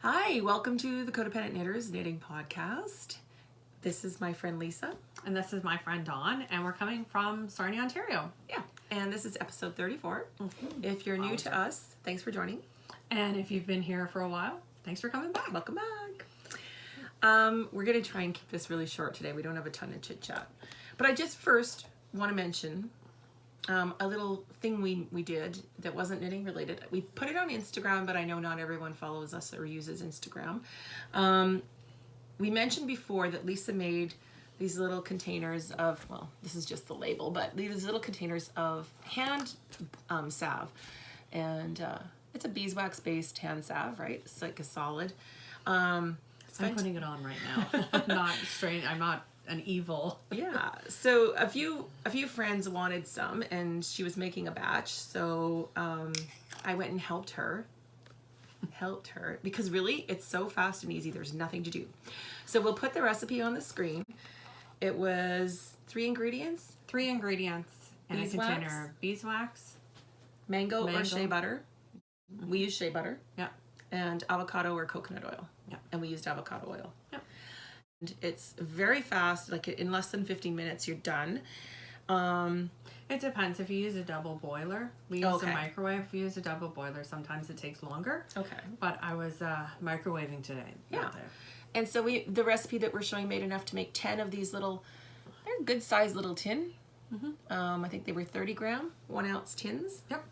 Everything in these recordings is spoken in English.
Hi, welcome to the Codependent Knitters Knitting Podcast. This is my friend Lisa. And this is my friend Dawn, and we're coming from Sarnia, Ontario. Yeah, and this is episode 34. If you're new to us, thanks for joining. And if you've been here for a while, thanks for coming back. Welcome back. We're going to try and keep this really short today. We don't have a ton of chit-chat. But I just first want to mention a little thing we did that wasn't knitting related. We put it on Instagram, but I know not everyone follows us or uses Instagram. We mentioned before that Lisa made these little containers of, well, this is just the label, but these little containers of hand salve. And it's a beeswax based hand salve, right? It's like a solid. I'm putting it on right now. I'm not an evil. Yeah. So a few friends wanted some, and she was making a batch. So I went and helped her because really it's so fast and easy. There's nothing to do. So we'll put the recipe on the screen. It was 3 ingredients. 3 ingredients in a container: beeswax, mango or shea butter. We use shea butter. Yeah. And avocado or coconut oil. Yeah. And we used avocado oil. Yeah. And it's very fast. Like in less than 15 minutes, you're done. It depends. If you use a double boiler, we use a microwave. If you use a double boiler, sometimes it takes longer. Okay. But I was microwaving today. Yeah. And so the recipe that we're showing made enough to make 10 of these little, they're good sized little tin. I think they were 30 gram, 1 ounce tins. Yep.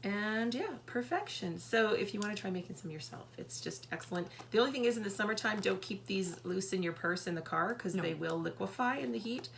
And yeah, perfection. So if you want to try making some yourself, it's just excellent. The only thing is, in the summertime, don't keep these loose in your purse in the car because they will liquefy in the heat.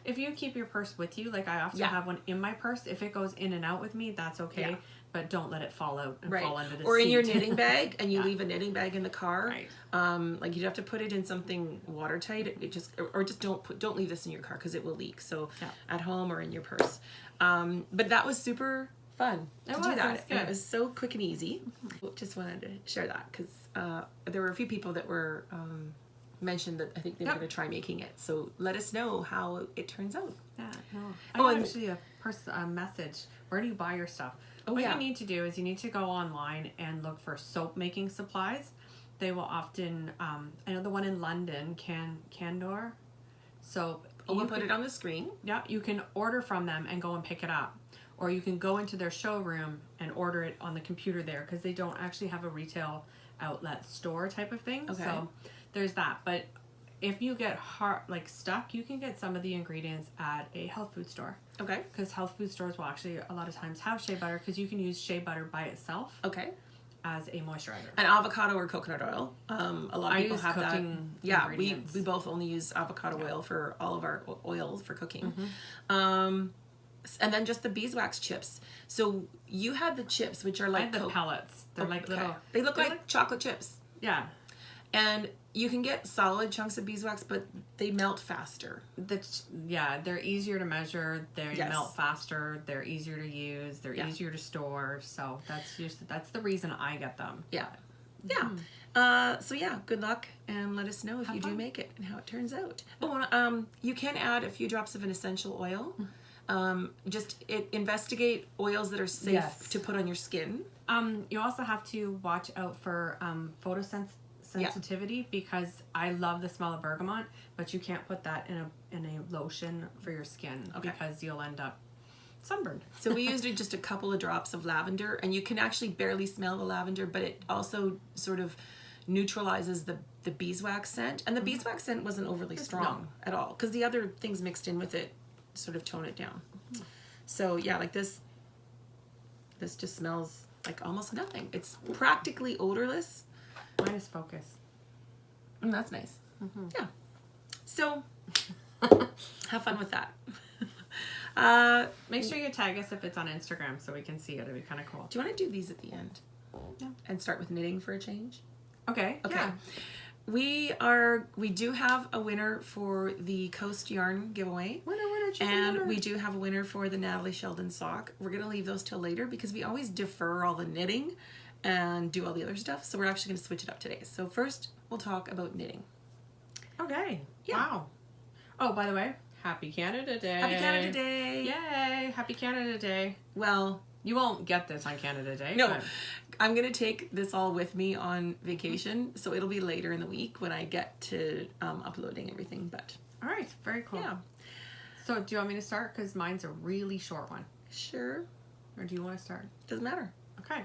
If you keep your purse with you, like I often have one in my purse, if it goes in and out with me, that's okay. Yeah. But don't let it fall out and fall under the seat. Or in your knitting bag, and you leave a knitting bag in the car. Right. Like you'd have to put it in something watertight. It just don't leave this in your car because it will leak. So at home or in your purse. But that was super fun to do that. And it was so quick and easy. Just wanted to share that because there were a few people that were mentioned that I think they were going to try making it. So let us know how it turns out. Yeah, no. I actually a message. Where do you buy your stuff? What you need to do is you need to go online and look for soap making supplies. They will often, I know the one in London, Candor soap. We'll put it on the screen. Yeah, you can order from them and go and pick it up. Or you can go into their showroom and order it on the computer there because they don't actually have a retail outlet store type of thing. Okay. So there's that. But if you get stuck, you can get some of the ingredients at a health food store. Okay. Because health food stores will actually a lot of times have shea butter because you can use shea butter by itself. Okay. As a moisturizer. And avocado or coconut oil. A lot of people have that. Yeah, we both only use avocado oil for all of our oils for cooking. And then just the beeswax chips. So you had the chips, which are like the pellets. They're like little. They look like chocolate chips. Yeah. And you can get solid chunks of beeswax, but they melt faster. They're easier to measure. They melt faster. They're easier to use. They're easier to store. So that's the reason I get them. Yeah, yeah. So yeah, good luck, and let us know if you do make it and how it turns out. Oh, you can add a few drops of an essential oil. Investigate oils that are safe to put on your skin. You also have to watch out for sensitivity because I love the smell of bergamot, but you can't put that in a lotion for your skin because you'll end up sunburned. So we used just a couple of drops of lavender, and you can actually barely smell the lavender, but it also sort of neutralizes the beeswax scent, and the beeswax scent wasn't overly strong at all because the other things mixed in with it sort of tone it down. So yeah, like this just smells like almost nothing. It's practically odorless. Mine is focus. And that's nice. Yeah. So have fun with that. Make sure you tag us if it's on Instagram so we can see it. It'd be kind of cool. Do you want to do these at the end? Yeah. And start with knitting for a change? Okay. Yeah. We do have a winner for the Coast Yarn giveaway. Winner, and we do have a winner for the Natalie Sheldon sock. We're going to leave those till later because we always defer all the knitting and do all the other stuff. So we're actually going to switch it up today. So first, we'll talk about knitting. Okay. Yeah. Wow. Oh, by the way, Happy Canada Day. Happy Canada Day. Yay. Happy Canada Day. Well, you won't get this on Canada Day. No. I'm going to take this all with me on vacation, so it'll be later in the week when I get to uploading everything, but... All right, very cool. Yeah. So do you want me to start? Because mine's a really short one. Sure. Or do you want to start? Doesn't matter. Okay.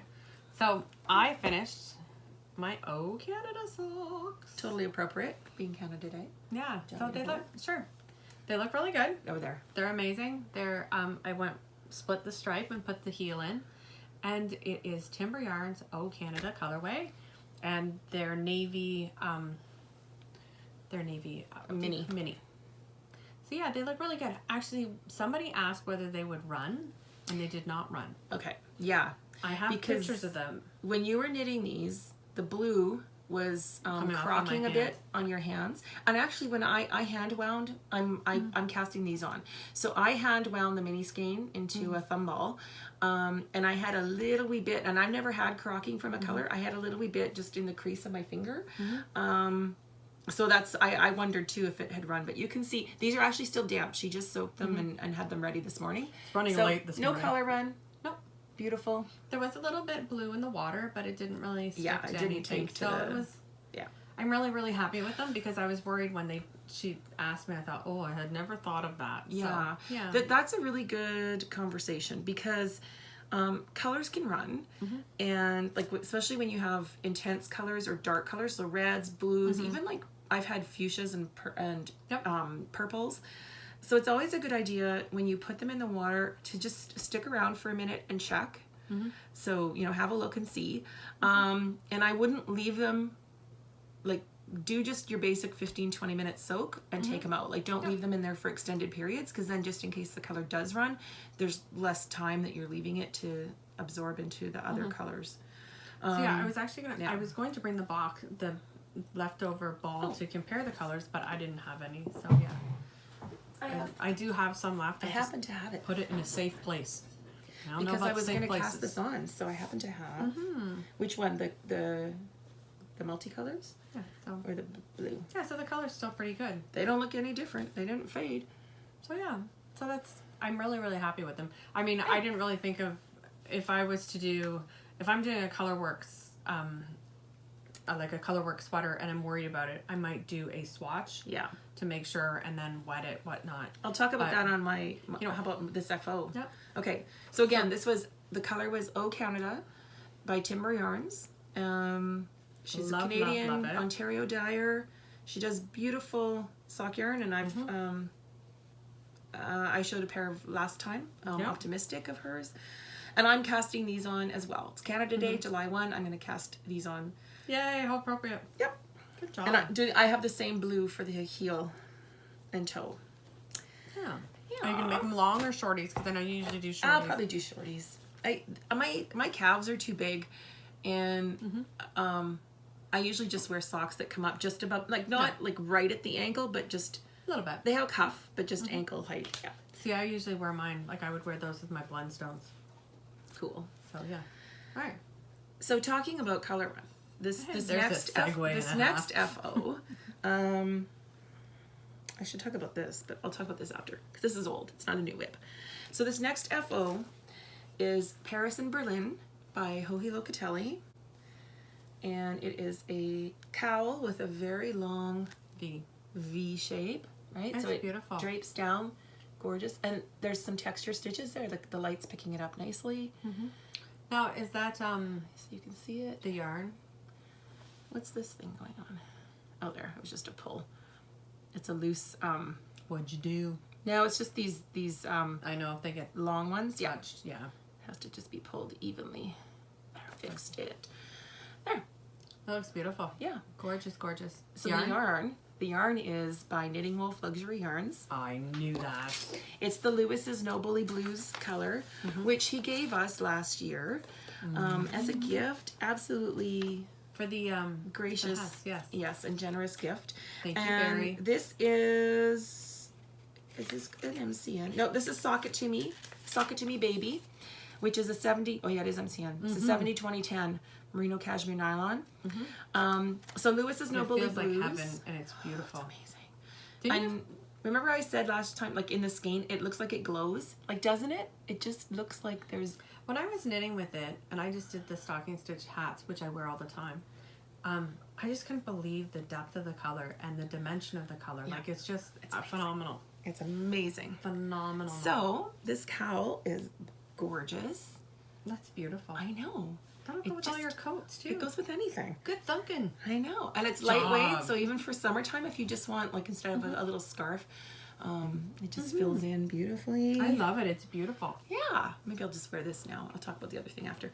So I finished my O Canada socks. Totally appropriate, being Canada Day. Yeah. Do you So want me they to look, hold sure. They look really good. Over there. They're amazing. They're, I split the stripe and put the heel in. And it is Timber Yarns O Canada colorway. And they're navy, Mini. Mini. So yeah, they look really good. Actually, somebody asked whether they would run, and they did not run. Okay. Yeah. I have pictures of them. When you were knitting these, the blue was crocking a bit on your hands. And actually, when I hand wound, I'm casting these on. So I hand wound the mini skein into a thumb ball, and I had a little wee bit, and I've never had crocking from a color. I had a little wee bit just in the crease of my finger. So that's, I wondered too if it had run, but you can see these are actually still damp. She just soaked them and had them ready this morning. It's running late this morning. No color run. Nope. Beautiful. There was a little bit blue in the water, but it didn't really stick to it didn't anything. take to so it was. Yeah. I'm really, really happy with them because I was worried when she asked me. I thought, oh, I had never thought of that. Yeah. So, yeah. That's a really good conversation because colors can run, and like especially when you have intense colors or dark colors, so reds, blues, even like I've had fuchsias and purples. So it's always a good idea when you put them in the water to just stick around for a minute and check. So, you know, have a look and see. And I wouldn't leave them, like, do just your basic 15-20 minute soak and take them out. Like, don't leave them in there for extended periods, because then just in case the color does run, there's less time that you're leaving it to absorb into the other colors. So yeah, I was actually gonna. I was going to bring the leftover ball to compare the colors, but I didn't have any. So yeah, I do have some left. I happen to have it. Put it in a safe place. Because I was going to cast this on, so I happen to have. Which one? The multicolors? Yeah. So. Or the blue? Yeah. So the color's still pretty good. They don't look any different. They didn't fade. So yeah. So I'm really, really happy with them. I mean, I didn't really think of if I'm doing a Colorworks, like a Colorworks sweater, and I'm worried about it, I might do a swatch. Yeah. To make sure, and then wet it, whatnot. I'll talk about that on my you know, how about this FO? Yep. Okay. So again, the color was O Canada by Timber Yarns. She's a Canadian Ontario dyer. She does beautiful sock yarn, and I've I showed a pair of last time, Optimistic of hers. And I'm casting these on as well. It's Canada Day, July 1. I'm going to cast these on. Yay, how appropriate. Yep. Good job. And I have the same blue for the heel and toe. Yeah. Are you going to make them long or shorties? Because I know you usually do shorties. I'll probably do shorties. My calves are too big, and I usually just wear socks that come up just about, like not like right at the ankle, but just a little bit. They have cuff, but just ankle height. Yeah. See, I usually wear mine. Like I would wear those with my Blundstones. Cool. So yeah. All right. So talking about color run, this next FO, I should talk about this, but I'll talk about this after because this is old. It's not a new whip. So this next FO is Paris and Berlin by Joji Locatelli, and it is a cowl with a very long V shape, right? That's so it beautiful. Drapes down, gorgeous, and there's some texture stitches there. The light's picking it up nicely. Now, is that so you can see it? the yarn? What's this thing going on? Oh, there. It was just a pull. It's a loose. What'd you do? No, it's just these. I know if they get long ones. touched. Yeah. It has to just be pulled evenly. I fixed it. There. That looks beautiful. Yeah. Gorgeous, gorgeous. So the yarn is by Knitting Wolf Luxury Yarns. I knew that. It's the Lewis's No Bully Blues color, which he gave us last year as a gift. Absolutely for the gracious, yes, and generous gift. Thank you, Barry. This is this an MCN? No, this is Sock It To Me Baby, which is a 70. Oh yeah, it is MCN. It's a 70-20-10 merino cashmere nylon. So Lewis's No Bully Blues. It feels like heaven, and it's beautiful. Oh, it's amazing. And remember I said last time, like in the skein, it looks like it glows. Like, doesn't it? It just looks like there's When I was knitting with it, and I just did the stocking stitch hats, which I wear all the time, I just couldn't believe the depth of the color and the dimension of the color. Yeah. Like, it's just phenomenal. It's amazing. Phenomenal. So this cowl is gorgeous. That's beautiful. I know. That'll go with all your coats, too. It goes with anything. Good thinking. I know. And it's Good job. lightweight, so even for summertime, if you just want, like, instead of a little scarf, it just fills in beautifully. I love it. It's beautiful. Yeah. Maybe I'll just wear this now. I'll talk about the other thing after.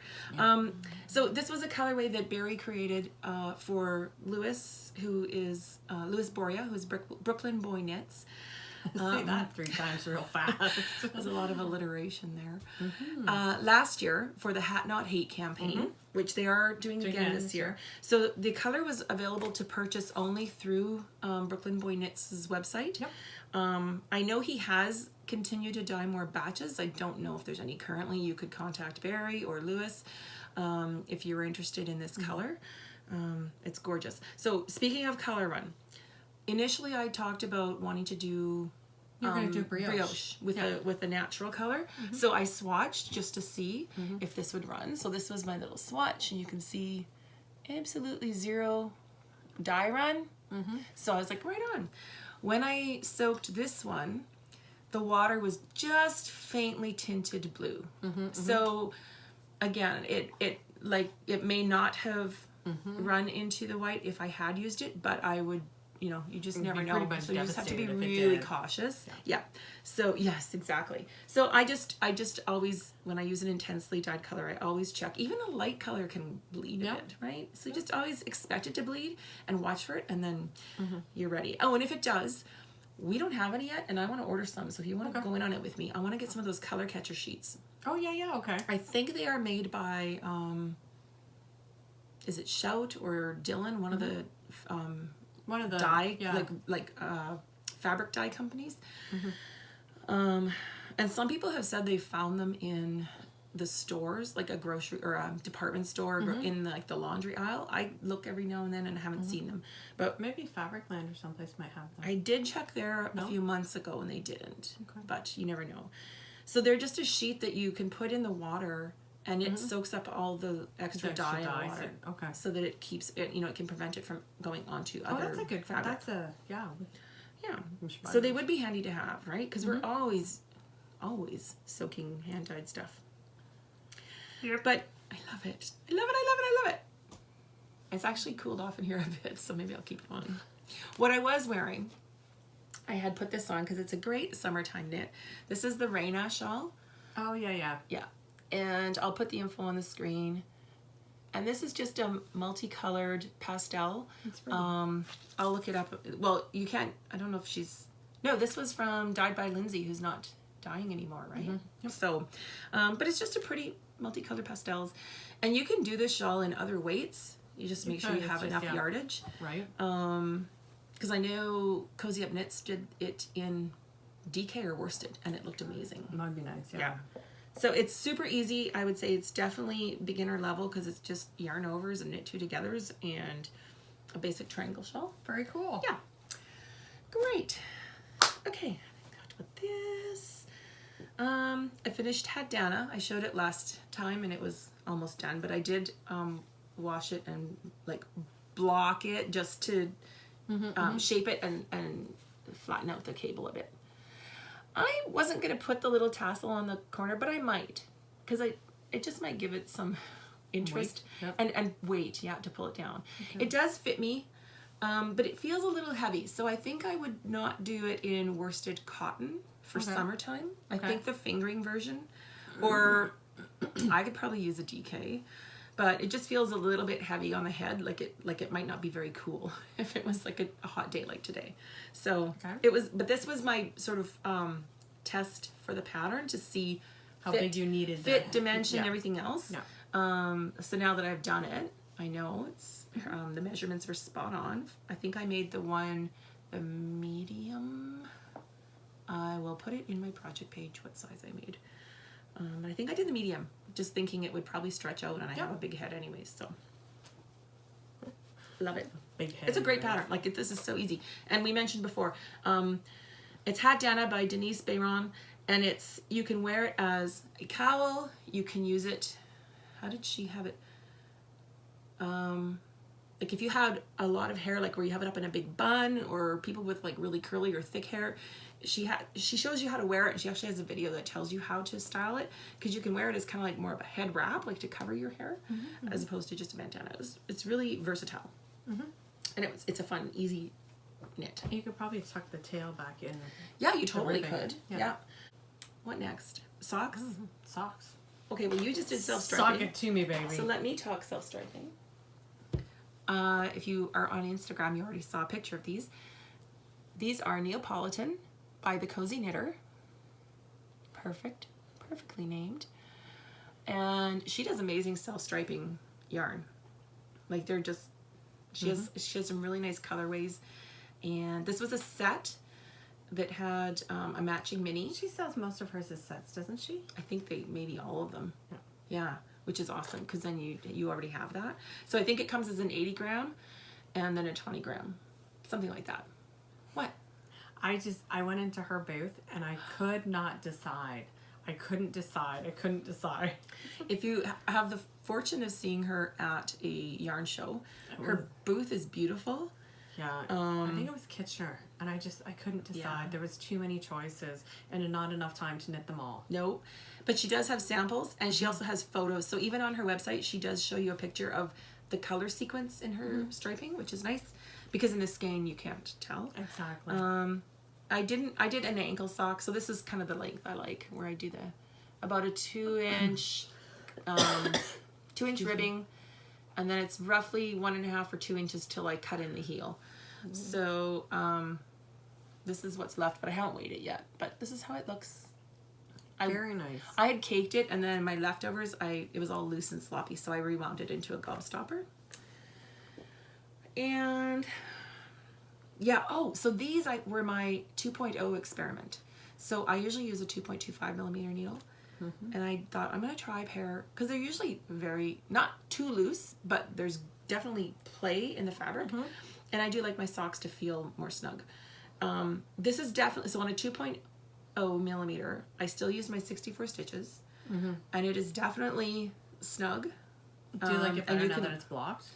So this was a colorway that Barry created for Louis, who is Louis Boria, who's Brooklyn Boy Knits. Say that 3 times real fast. There's a lot of alliteration there. Last year for the Hat Not Hate campaign, which they are doing again this year. So the color was available to purchase only through Brooklyn Boy Knits' website. Yep. I know he has continued to dye more batches. I don't know if there's any currently. You could contact Barry or Louis if you were interested in this color. It's gorgeous. So speaking of color run, initially I talked about wanting to do You're going to do brioche with a natural color. So I swatched just to see if this would run. So this was my little swatch, and you can see absolutely zero dye run. So I was like, right on. When I soaked this one, the water was just faintly tinted blue. So again, it may not have run into the white if I had used it, but I would, you just never know. So you just have to be really cautious. Yeah. So yes, exactly. So I just always, when I use an intensely dyed color, I always check. Even a light color can bleed a bit, right? So you just always expect it to bleed and watch for it, and then you're ready. Oh, and if it does, we don't have any yet, and I want to order some. So if you want to go in on it with me, I want to get some of those color catcher sheets. Oh, yeah, okay. I think they are made by, is it Shout or Dylan? One of the dye, fabric dye companies. And some people have said they found them in the stores, like a grocery or a department store in the laundry aisle. I look every now and then and haven't seen them, but maybe Fabricland or someplace might have them. I did check there a few months ago and they didn't, but you never know. So they're just a sheet that you can put in the water, and it soaks up all the extra dye in the water. So that it keeps it, it can prevent it from going onto other that's a good fabric. Yeah. So they would be handy to have, right? Because we're always soaking hand-dyed stuff. Yep. But I love it. I love it. It's actually cooled off in here a bit, so maybe I'll keep it on. What I was wearing, I had put this on because it's a great summertime knit. This is the Raina shawl. Oh, yeah. Yeah. And I'll put the info on the screen. And this is just a multicolored pastel. That's pretty. I'll look it up. Well, you can't, I don't know if she's, no, this was from Dyed by Lindsay, who's not dyeing anymore, right? Yep. So, but it's just a pretty multicolored pastels. And you can do this shawl in other weights. You just make sure you have enough yardage. Right. Because I know Cozy Up Knits did it in DK or worsted, and it looked amazing. That'd be nice, yeah. So it's super easy. I would say it's definitely beginner level because it's just yarn overs and knit 2 togethers and a basic triangle shawl. Very cool. Yeah. Great. Okay. I talked about this. I finished Haddana. I showed it last time and it was almost done, but I did wash it and block it just to shape it and flatten out the cable a bit. I wasn't going to put the little tassel on the corner, but I might, because it just might give it some interest and weight, to pull it down. Okay. It does fit me, but it feels a little heavy, so I think I would not do it in worsted cotton for summertime. I think the fingering version, or I could probably use a DK, but it just feels a little bit heavy on the head, like it might not be very cool if it was like a hot day like today. So it was, but this was my sort of test for the pattern to see how big you needed, fit, dimension, everything else. So now that I've done it, I know it's the measurements are spot on. I think I made the medium. I will put it in my project page what size I made. But I think I did the medium, just thinking it would probably stretch out, and I have a big head anyways, so love it. Big head. It's a great pattern. This is so easy. And we mentioned before, it's Haddana by Denise Bayron, And you can wear it as a cowl. You can use it, how did she have it? Like if you had a lot of hair, like where you have it up in a big bun, or people with like really curly or thick hair, she shows you how to wear it. And she actually has a video that tells you how to style it, because you can wear it as kind of like more of a head wrap, like to cover your hair, as opposed to just a bandana. It's really versatile. And it's a fun, easy knit. You could probably tuck the tail back in. Yeah, you totally could. Yeah. Yeah. What next? Socks? Socks. Okay, well you just did self-striping. Sock it to me, baby. So let me talk self-striping. If you are on Instagram, you already saw a picture of these. These are Neapolitan by the Cozy Knitter. Perfectly named. And she does amazing self-striping yarn. Like they're just, she has some really nice colorways. And this was a set that had a matching mini. She sells most of hers as sets, doesn't she? I think maybe all of them. Yeah, which is awesome, because then you already have that. So I think it comes as an 80 gram and then a 20 gram, something like that. What? I went into her booth and I could not decide. I couldn't decide. If you have the fortune of seeing her at a yarn show, her booth is beautiful. Yeah, I think it was Kitchener, and I couldn't decide. Yeah. There was too many choices and not enough time to knit them all. No, but she does have samples, and she also has photos. So even on her website, she does show you a picture of the color sequence in her striping, which is nice, because in the skein you can't tell. Exactly. I did an ankle sock, so this is kind of the length I like, where I do about a 2-inch 2-inch ribbing, and then it's roughly 1.5 or 2 inches till I cut in the heel. So this is what's left, but I haven't weighed it yet, but this is how it looks. Very nice. I had caked it, and then my leftovers, it was all loose and sloppy, so I rewound it into a gobstopper. And yeah, so these were my 2.0 experiment. So I usually use a 2.25 millimeter needle. And I thought, I'm going to try a pair, because they're usually not too loose, but there's definitely play in the fabric. And I do like my socks to feel more snug. This is definitely, so on a 2.0 millimeter, I still use my 64 stitches. And it is definitely snug. Do you like it better now that it's blocked?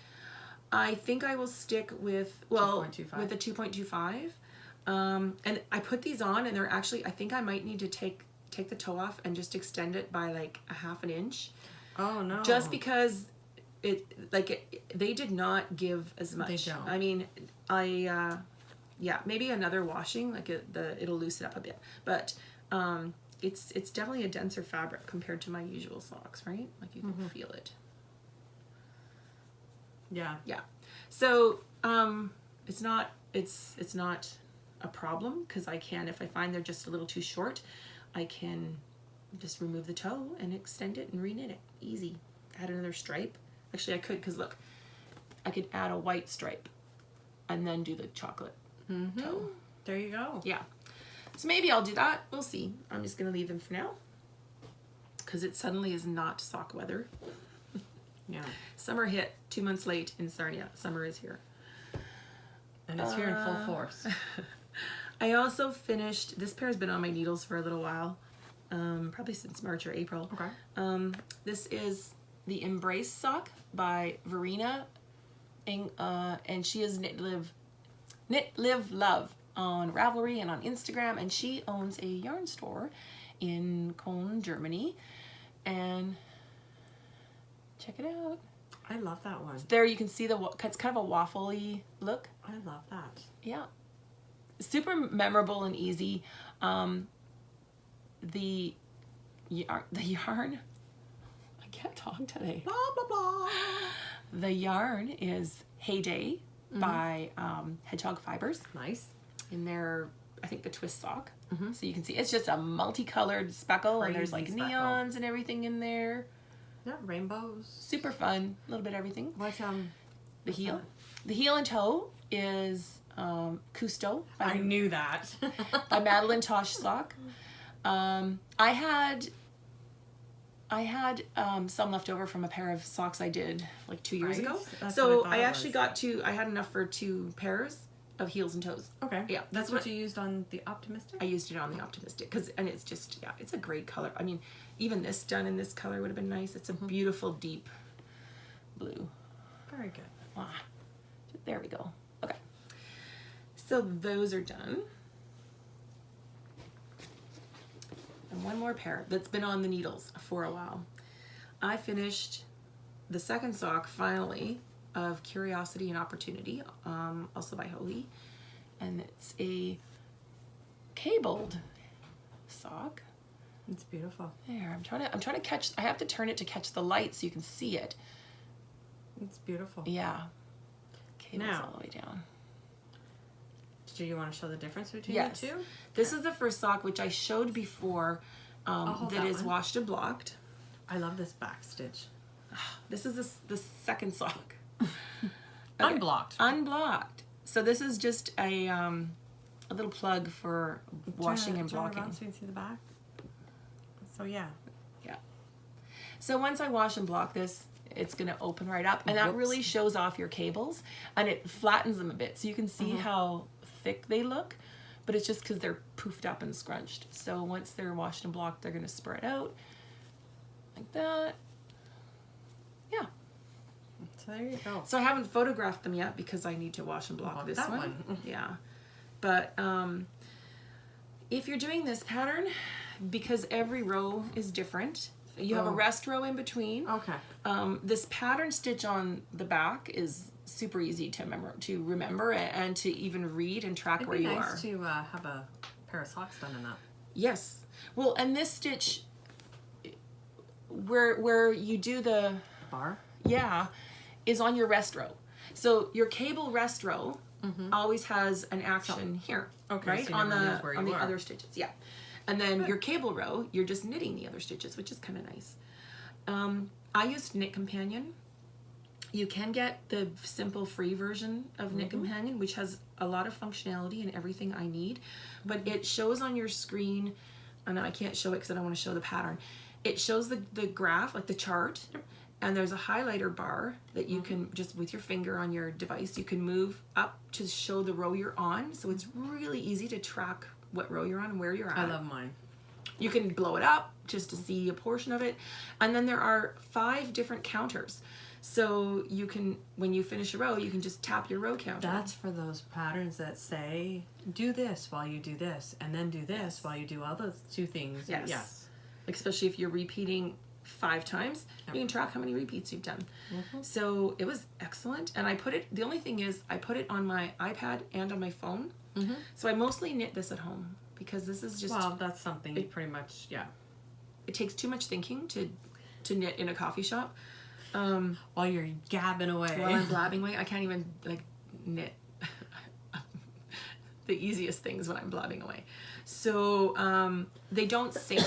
I think I will stick with, well, 2.25. with the 2.25. And I put these on, and they're actually, I think I might need to take the toe off and just extend it by like a 1/2 inch. Oh no. Just because they did not give as much. They don't. I mean, yeah, maybe another washing, like it'll loosen up a bit. But it's definitely a denser fabric compared to my usual socks, right? Like you can feel it. Yeah. Yeah. So it's not a problem, because I can, if I find they're just a little too short, I can just remove the toe and extend it and reknit it. Easy. Add another stripe. Actually, I could, because look, I could add a white stripe and then do the chocolate toe. There you go. Yeah. So maybe I'll do that. We'll see. I'm just going to leave them for now, because it suddenly is not sock weather. Yeah. Summer hit 2 months late in Sarnia. Summer is here. And it's here in full force. I also finished, this pair has been on my needles for a little while, probably since March or April. Okay. This is the Embrace sock by Verena, and she is Knit Live Love on Ravelry and on Instagram, and she owns a yarn store in Cologne, Germany, and check it out. I love that one. There you can see it's kind of a waffly look. I love that. Yeah. Super memorable and easy. The yarn, I can't talk today. Blah, blah, blah. The yarn is Heyday by Hedgehog Fibers. Nice. In their, I think, the twist sock. So you can see it's just a multicolored speckle, and there's like speckle. neons and everything in there. Yeah, rainbows. Super fun. A little bit of everything. What's the heel? The heel and toe is Cousteau. I knew that. A Madeline Tosh sock. I had some left over from a pair of socks I did like 2 years ago. That's So what I it actually was. I had enough for 2 pairs, of heels and toes. Okay. Yeah, That's what you used on the Optimistic? I used it on the Optimistic and it's just, yeah, it's a great color. I mean, even this done in this color would have been nice. It's a beautiful deep blue. Very good. Ah, there we go. Okay. So those are done. And one more pair that's been on the needles for a while. I finished the second sock finally of Curiosity and Opportunity, also by Holy, and it's a cabled sock. It's beautiful. There, I'm trying to catch. I have to turn it to catch the light so you can see it. It's beautiful. Yeah, cable's Now, all the way down. Do you want to show the difference between Yes. the two? This is the first sock which I showed before that is one. washed and blocked. I love this back stitch. This is the second sock. Unblocked. Unblocked. So this is just a little plug for washing and Turn blocking. around so you can see the back. So yeah. Yeah. So once I wash and block this, it's going to open right up, and that Whoops. really shows off your cables, and it flattens them a bit, so you can see how thick they look. But it's just because they're poofed up and scrunched. So once they're washed and blocked, they're going to spread out like that. Yeah. So there you go. So I haven't photographed them yet because I need to wash and block this that one. one. Yeah. But if you're doing this pattern, because every row is different, you have a rest row in between. Okay. This pattern stitch on the back is super easy to remember and to even read and track where you are. It'd be nice to have a pair of socks done in that. Yes. Well, and this stitch, where you do the Bar? yeah, is on your rest row. So your cable rest row always has an action here, Okay, right? so you on never the lose where on you the are. other stitches, yeah. And then your cable row, you're just knitting the other stitches, which is kind of nice. I used Knit Companion. You can get the simple free version of Knit Companion, which has a lot of functionality and everything I need, but it shows on your screen, and I can't show it because I don't want to show the pattern. It shows the graph, like the chart, and there's a highlighter bar that you can just with your finger on your device, you can move up to show the row you're on. So it's really easy to track what row you're on and where you're at. I love mine. You can blow it up just to see a portion of it. And then there are 5 different counters. So you can, when you finish a row, you can just tap your row counter. That's for those patterns that say, do this while you do this, and then do this while you do all those 2 things. Yes. Yes. Like especially if you're repeating 5 times, you can track how many repeats you've done. So it was excellent. And I put it, the only thing is I put it on my iPad and on my phone. So I mostly knit this at home because this is just, Well, that's something you pretty much, yeah. it takes too much thinking to knit in a coffee shop. While you're gabbing away. While I'm blabbing away, I can't even like knit the easiest things when I'm blabbing away. So they don't sync.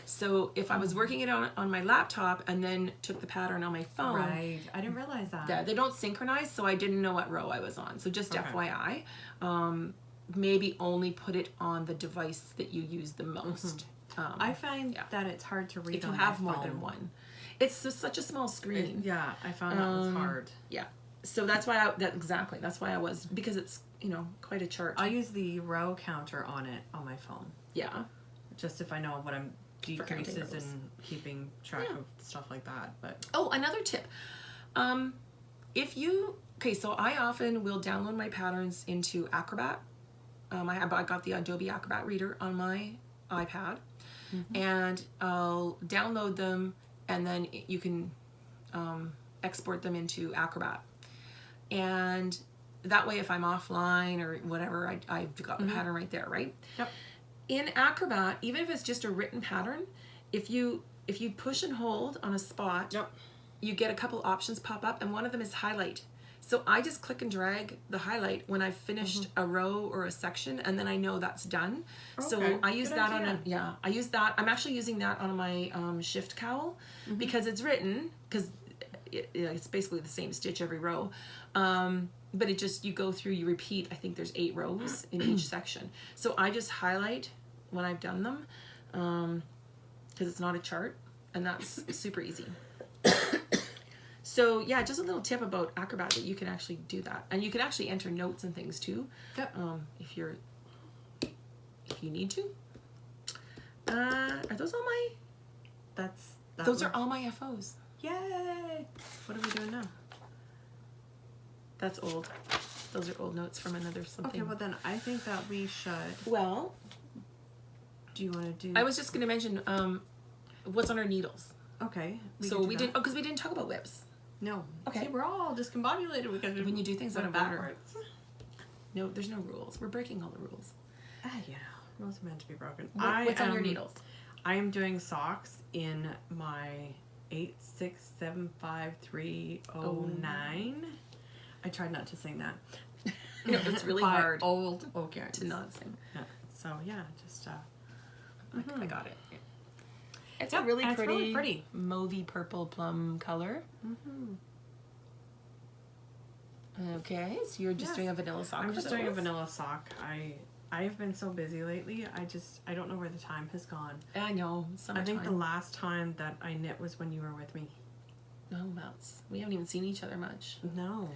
So if I was working it on my laptop and then took the pattern on my phone, Right. I didn't realize that. yeah, they don't synchronize, so I didn't know what row I was on. So just FYI, maybe only put it on the device that you use the most. I find that it's hard to read if you on have my more than phone. one. It's just such a small screen. Yeah, I found that was hard. Yeah. So that's why that's why I was, because it's, quite a chart. I use the row counter on it on my phone. Yeah. Just if I know what I'm counting decreases rows. and keeping track of stuff like that. But Oh, another tip. So I often will download my patterns into Acrobat. I got the Adobe Acrobat Reader on my iPad, and I'll download them, and then you can export them into Acrobat. And that way, if I'm offline or whatever, I've got the pattern right there, right? Yep. In Acrobat, even if it's just a written pattern, if you push and hold on a spot, you get a couple options pop up, and one of them is highlight. So I just click and drag the highlight when I've finished a row or a section, and then I know that's done. So Okay, I use good that idea. I use that. I'm actually using that on my shift cowl because it's written, because it's basically the same stitch every row. But it just, you go through, you repeat, I think there's 8 rows in each section. So I just highlight when I've done them, because it's not a chart, and that's super easy. So yeah, just a little tip about Acrobat that you can actually do that, and you can actually enter notes and things too. Yep. If you need to. Are those all my? Those are all my FOs. Yay! What are we doing now? That's old. Those are old notes from another something. Okay, well then I think that we should. Well, do you want to do? I was just going to mention what's on our needles. Okay. So we didn't. Oh, because we didn't talk about whips. No. Okay. See, we're all discombobulated because when you do things out of order. backwards. No, there's no rules. We're breaking all the rules. Yeah, rules are meant to be broken. What's on your needles? I am doing socks in my 8675309. I tried not to sing that. No, it's really hard. Old oak yarns to not sing. Yeah. So yeah, just I got it. It's a really pretty mauvey purple plum color. Okay, so you're just doing a vanilla sock. I'm just doing a vanilla sock. I've been so busy lately. I don't know where the time has gone. I know. I think the last time that I knit was when you were with me. No, we haven't even seen each other much. No.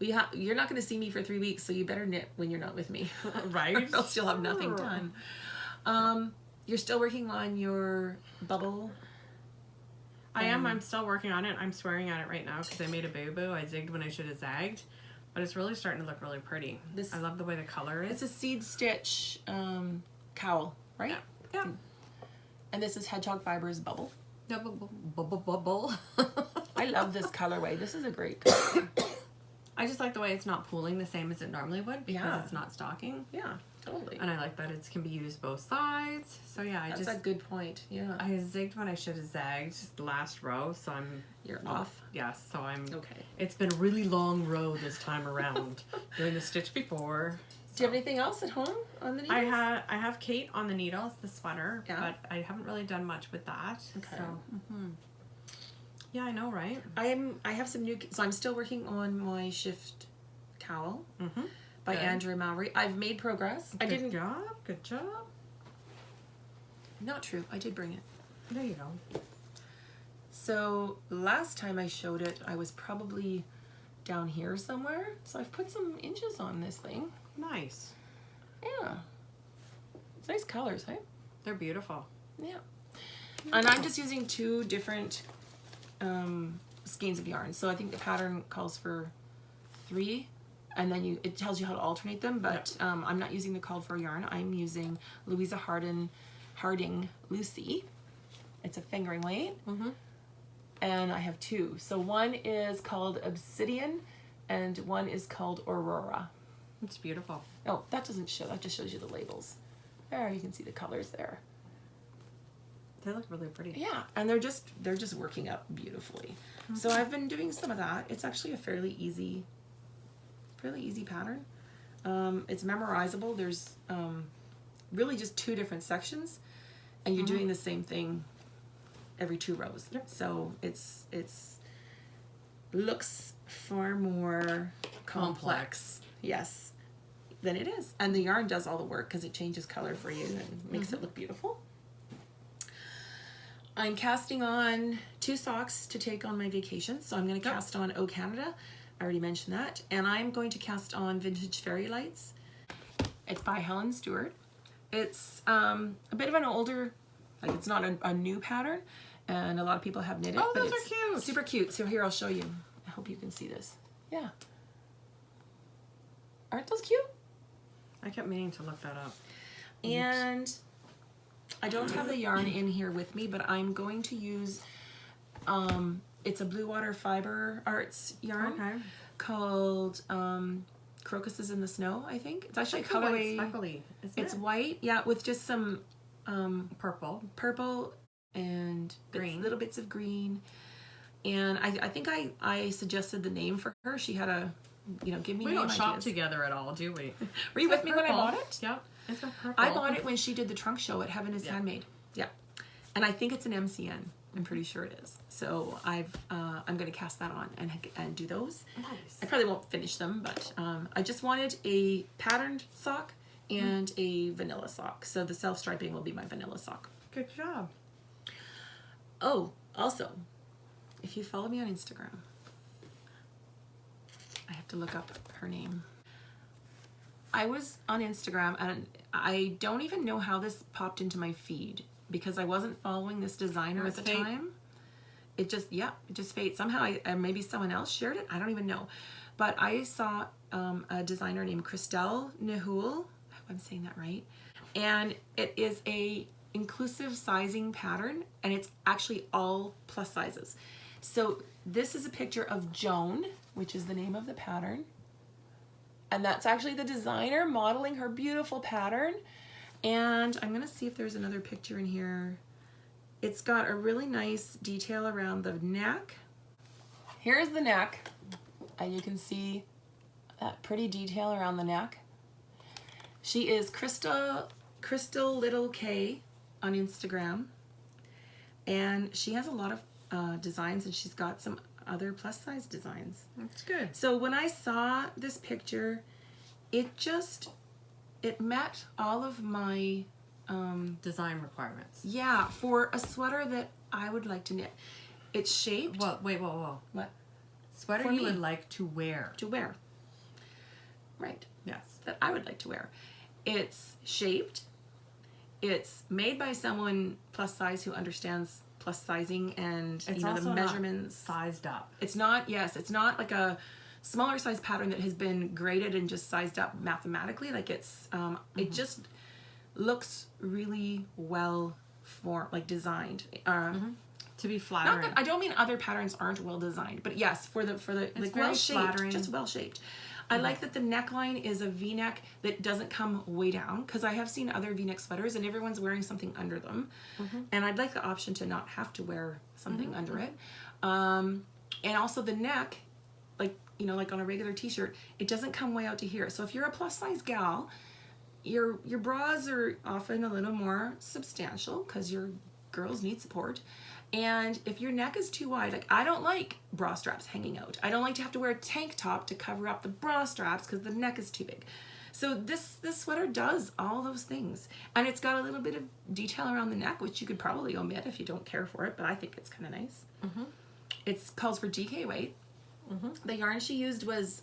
You're not going to see me for 3 weeks, so you better knit when you're not with me. Right? Or else you'll have nothing done. You're still working on your bubble? I am. I'm still working on it. I'm swearing at it right now because I made a boo-boo. I zigged when I should have zagged. But it's really starting to look really pretty. I love the way the color is. It's a seed stitch cowl, right? Yeah. And this is Hedgehog Fibers Bubble. Bubble. I love this colorway. This is a great color. I just like the way it's not pooling the same as it normally would because it's not stocking. Yeah, totally. And I like that it can be used both sides. So yeah, That's a good point. Yeah. I zigged when I should have zagged the last row, so You're off. Yes, so I'm okay. It's been a really long row this time around. Doing the stitch before. Do you have anything else at home on the needles? I have Kate on the needles, the sweater, but I haven't really done much with that. Okay. So, yeah, I know, right? I have some new. So I'm still working on my shift cowl by Andrew Mowry. I've made progress. Good job. Not true. I did bring it. There you go. So last time I showed it, I was probably down here somewhere. So I've put some inches on this thing. Nice. Yeah. It's nice colors, hey? They're beautiful. Yeah. And I'm just using 2 different skeins of yarn. So I think the pattern calls for 3, and then it tells you how to alternate them, but I'm not using the called for yarn. I'm using Louisa Harding Lucy. It's a fingering weight. And I have 2. So one is called Obsidian and one is called Aurora. It's beautiful. Oh, that doesn't show. That just shows you the labels. There, you can see the colors there. They look really pretty. Yeah, and they're just working out beautifully. So I've been doing some of that. It's actually a fairly easy pattern. It's memorizable. There's really just 2 different sections, and you're doing the same thing every 2 rows. Yep. So it's looks far more complex. Yes, than it is, and the yarn does all the work because it changes color for you and makes it look beautiful. I'm casting on 2 socks to take on my vacation. So I'm going to cast on O Canada. I already mentioned that. And I'm going to cast on Vintage Fairy Lights. It's by Helen Stewart. It's a bit of an older, like it's not a new pattern. And a lot of people have knit it. Oh, but those it's are cute. Super cute. So here, I'll show you. I hope you can see this. Yeah. Aren't those cute? I kept meaning to look that up. And I don't have the yarn in here with me, but I'm going to use, it's a Blue Water Fiber Arts yarn called Crocuses in the Snow, I think. It's actually a colorway. Speckly, it's white, yeah, with just some purple and green, little bits of green. And I think I suggested the name for her. She had a, give me. We don't shop together at all, do we? Were you with me when I bought it? Yep. It's got purple. I bought it when she did the trunk show at Heaven is Handmade. Yeah. And I think it's an MCN. I'm pretty sure it is. So I'm going to cast that on and do those. Nice. I probably won't finish them, but I just wanted a patterned sock and a vanilla sock. So the self-striping will be my vanilla sock. Good job. Oh, also, if you follow me on Instagram, to look up her name. I was on Instagram, and I don't even know how this popped into my feed because I wasn't following this designer at the time. It just fate. Somehow, maybe someone else shared it. I don't even know. But I saw a designer named Christelle Nehul. I hope I'm saying that right. And it is a inclusive sizing pattern, and it's actually all plus sizes. So this is a picture of Joan, which is the name of the pattern. And that's actually the designer modeling her beautiful pattern. And I'm gonna see if there's another picture in here. It's got a really nice detail around the neck. Here's the neck. And you can see that pretty detail around the neck. She is Crystal Little K on Instagram. And she has a lot of designs, and she's got some other plus size designs. That's good. So when I saw this picture, it met all of my design requirements. Yeah, for a sweater that I would like to knit. It's shaped. Well, wait, whoa. What? Sweater For you me. would like to wear. To wear. Right. Yes. That I would like to wear. It's shaped. It's made by someone plus size who understands plus sizing and It's the also measurements. not sized up. It's not, yes, it's not like a smaller size pattern that has been graded and just sized up mathematically. Like it's, it just looks really well designed. To be Not flattering. that, I don't mean other patterns aren't well designed, but yes, for the like very well shaped, flattering. just well shaped. I like that the neckline is a V-neck that doesn't come way down, because I have seen other V-neck sweaters and everyone's wearing something under them, and I'd like the option to not have to wear something under it. And also the neck, like on a regular t-shirt, it doesn't come way out to here. So if you're a plus size gal, your bras are often a little more substantial because your girls need support. And if your neck is too wide, like I don't like bra straps hanging out. I don't like to have to wear a tank top to cover up the bra straps because the neck is too big. So this sweater does all those things. And it's got a little bit of detail around the neck, which you could probably omit if you don't care for it, but I think it's kind of nice. It calls for DK weight. The yarn she used was,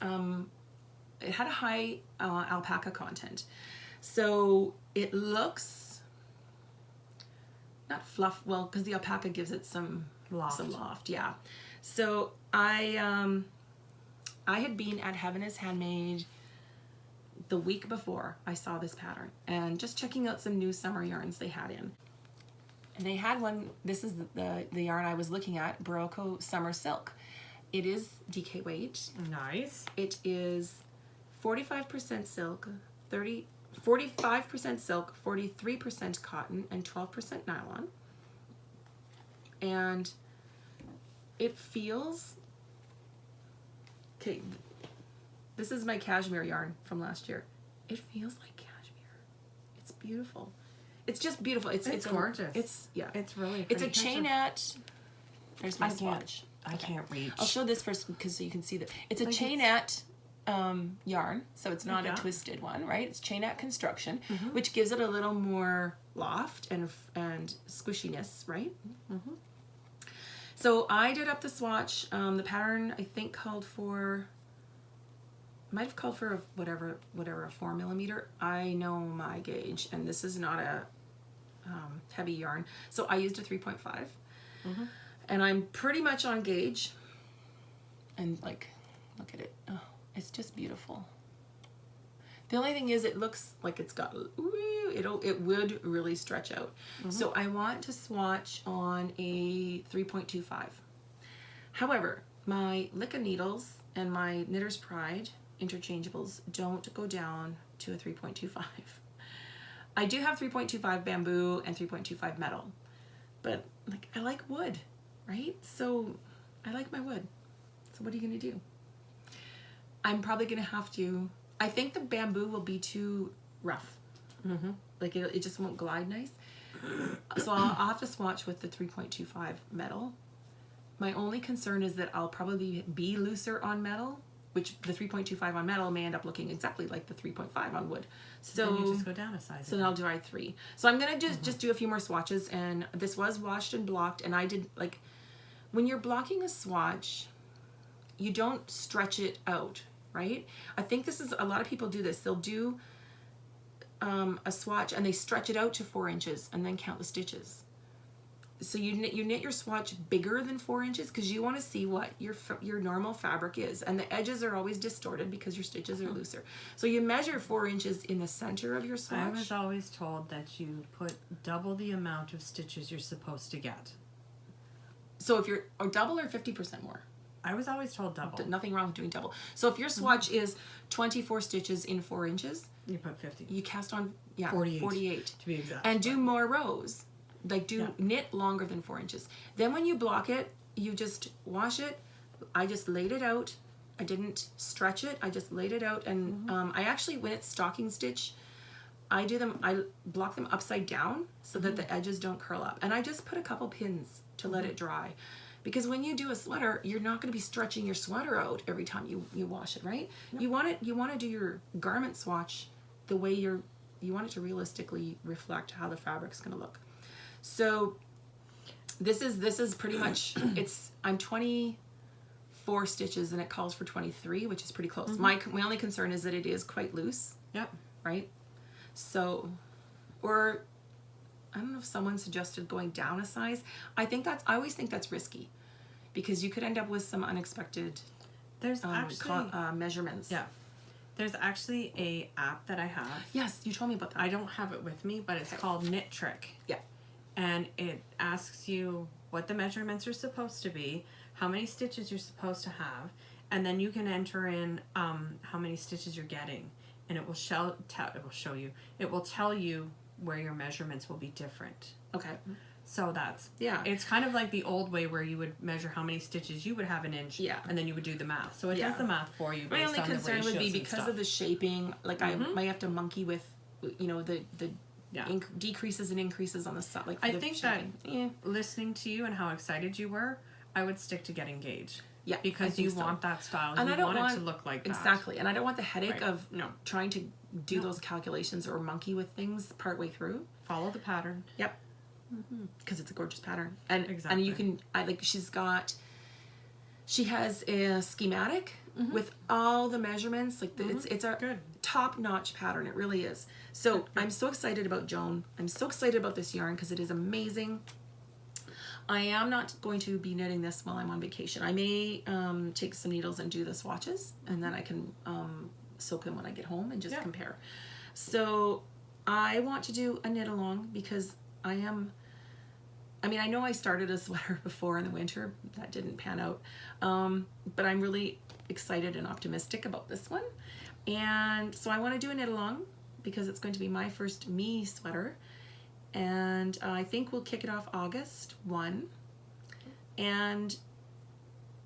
it had a high alpaca content. So it looks not fluff, well, because the alpaca gives it some loft, yeah. So I had been at Heaven is Handmade the week before I saw this pattern, and just checking out some new summer yarns they had in. And they had one, this is the yarn I was looking at, Barocco Summer Silk. It is DK weight. Nice. It is 45% silk, 45% silk, 43% cotton, and 12% nylon. And it feels, okay, this is my cashmere yarn from last year. It feels like cashmere. It's beautiful. It's just beautiful. It's gorgeous. It's It's really it's a pretty. chainette. There's my swatch. I can't reach. I'll show this first because so you can see that it's a chainette yarn, so it's not a twisted one, right? It's chainette construction, which gives it a little more loft and squishiness, right? So I did up the swatch. The pattern I think might have called for whatever a 4mm. I know my gauge, and this is not a heavy yarn, so I used a 3.5, and I'm pretty much on gauge. And like, look at it. Oh, it's just beautiful. The only thing is it looks like it's got, it would really stretch out. So I want to swatch on a 3.25. However, my Licka needles and my Knitter's Pride interchangeables don't go down to a 3.25. I do have 3.25 bamboo and 3.25 metal, but like I like wood, right? So I like my wood. So what are you gonna do? I'm probably gonna have to, I think the bamboo will be too rough. Like it just won't glide nice. So I'll have to swatch with the 3.25 metal. My only concern is that I'll probably be looser on metal, which the 3.25 on metal may end up looking exactly like the 3.5 on wood. So then you just go down a size. So then I'll try 3. So I'm gonna just do a few more swatches, and this was washed and blocked, and I did, when you're blocking a swatch, you don't stretch it out, right? I think this is, a lot of people do this. They'll do a swatch and they stretch it out to 4 inches and then count the stitches. So you knit your swatch bigger than 4 inches because you want to see what your normal fabric is, and the edges are always distorted because your stitches are looser. So you measure 4 inches in the center of your swatch. I was always told that you put double the amount of stitches you're supposed to get. So if you're double or 50% more. I was always told double. Nothing wrong with doing double. So if your swatch is 24 stitches in 4 inches, you put 50. You cast on 48 to be exact. and do more rows. Like knit longer than 4 inches. Then when you block it, you just wash it. I just laid it out. I didn't stretch it. I just laid it out, and I actually, when it's stocking stitch, I block them upside down so that the edges don't curl up, and I just put a couple pins to let it dry, because when you do a sweater, you're not going to be stretching your sweater out every time you wash it, right? Yep. You want to do your garment swatch the way you want it to realistically reflect how the fabric's going to look. So this is pretty much, I'm 24 stitches and it calls for 23, which is pretty close. My only concern is that it is quite loose. Yep. Right? So, or I don't know if someone suggested going down a size. I always think that's risky because you could end up with some unexpected measurements. Yeah. There's actually a app that I have. Yes, you told me about that. I don't have it with me, but it's called Knit Trick. Yeah. And it asks you what the measurements are supposed to be, how many stitches you're supposed to have, and then you can enter in how many stitches you're getting, and it will tell you where your measurements will be different. Okay. So it's kind of like the old way where you would measure how many stitches you would have an inch, and then you would do the math. So it does the math for you. My only concern would be because of the shaping, like I might have to monkey with, the decreases and increases on the side. Like I think that listening to you and how excited you were, I would stick to getting gauge. Yeah, because you want that style. And I don't want it to look like that. Exactly, and I don't want the headache of trying to do those calculations or monkey with things partway through. Follow the pattern. Yep. Because it's a gorgeous pattern, and you can. She has a schematic with all the measurements. Like it's a top-notch pattern. It really is. So I'm so excited about Joan. I'm so excited about this yarn because it is amazing. I am not going to be knitting this while I'm on vacation. I may take some needles and do the swatches, and then I can soak them when I get home and just compare. So I want to do a knit along because I know I started a sweater before in the winter. That didn't pan out. But I'm really excited and optimistic about this one. And so I want to do a knit along because it's going to be my first me sweater. And I think we'll kick it off August 1. And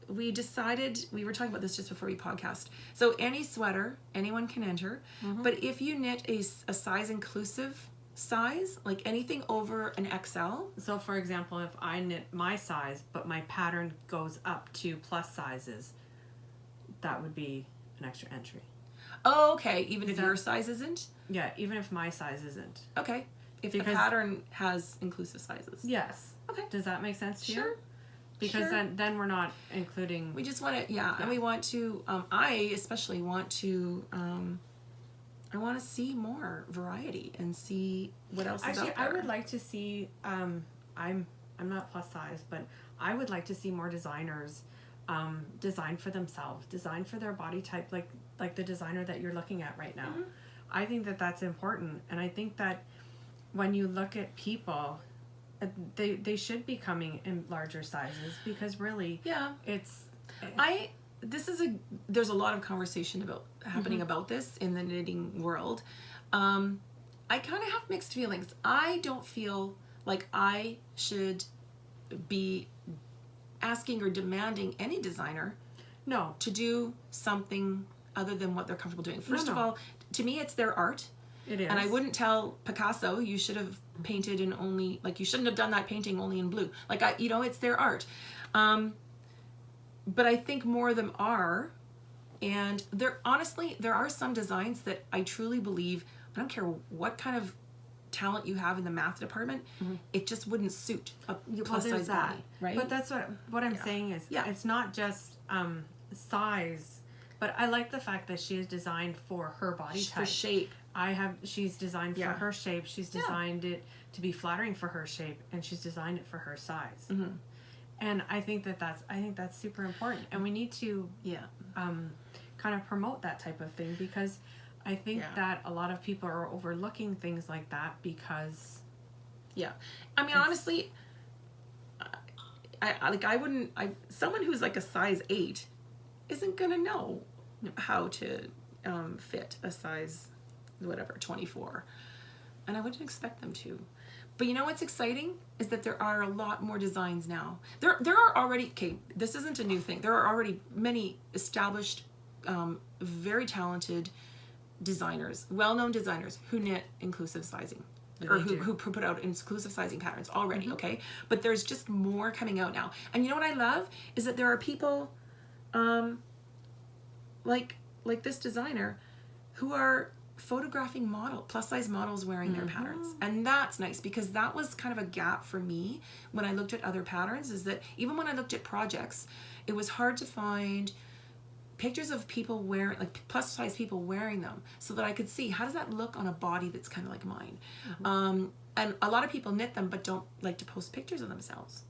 we decided, we were talking about this just before we podcast. So any sweater, anyone can enter. But if you knit a size inclusive size, like anything over an XL. So for example, if I knit my size, but my pattern goes up to plus sizes, that would be an extra entry. Oh, okay. Even if your size isn't? Yeah, even if my size isn't. Okay. If the pattern has inclusive sizes. Yes. Okay. Does that make sense to you? Sure. Because then we're not including... We just want to, and we want to, I especially want to, I want to see more variety and see what else is out there. I would like to see, I'm not plus size, but I would like to see more designers design for themselves, design for their body type, like the designer that you're looking at right now. I think that that's important, and I think that when you look at people, they should be coming in larger sizes because really, there's a lot of conversation happening about this in the knitting world. I kind of have mixed feelings. I don't feel like I should be asking or demanding any designer to do something other than what they're comfortable doing. First of all, to me, it's their art. It is. And I wouldn't tell Picasso, you should have painted in only, you shouldn't have done that painting only in blue. It's their art. But I think more of them are. And there are some designs that I truly believe, I don't care what kind of talent you have in the math department, it just wouldn't suit a plus size body, right? But that's what I'm saying is, it's not just size But I like the fact that she is designed for her body type. For shape. She's designed for her shape. She's designed it to be flattering for her shape, and she's designed it for her size. Mm-hmm. And I think that's super important, and we need to kind of promote that type of thing, because I think that a lot of people are overlooking things like that because I mean, honestly, someone who's like a size 8 isn't gonna know how to fit a size 24, and I wouldn't expect them to. But you know what's exciting is that there are a lot more designs now. There are already, this isn't a new thing. There are already many established, very talented designers, well-known designers who knit inclusive sizing, or who put out inclusive sizing patterns already, okay? But there's just more coming out now. And you know what I love is that there are people like this designer who are photographing plus size models wearing their patterns. And that's nice, because that was kind of a gap for me when I looked at other patterns, is that even when I looked at projects, it was hard to find pictures of people wearing, like plus size people wearing them, so that I could see how does that look on a body that's kind of like mine. And a lot of people knit them but don't like to post pictures of themselves.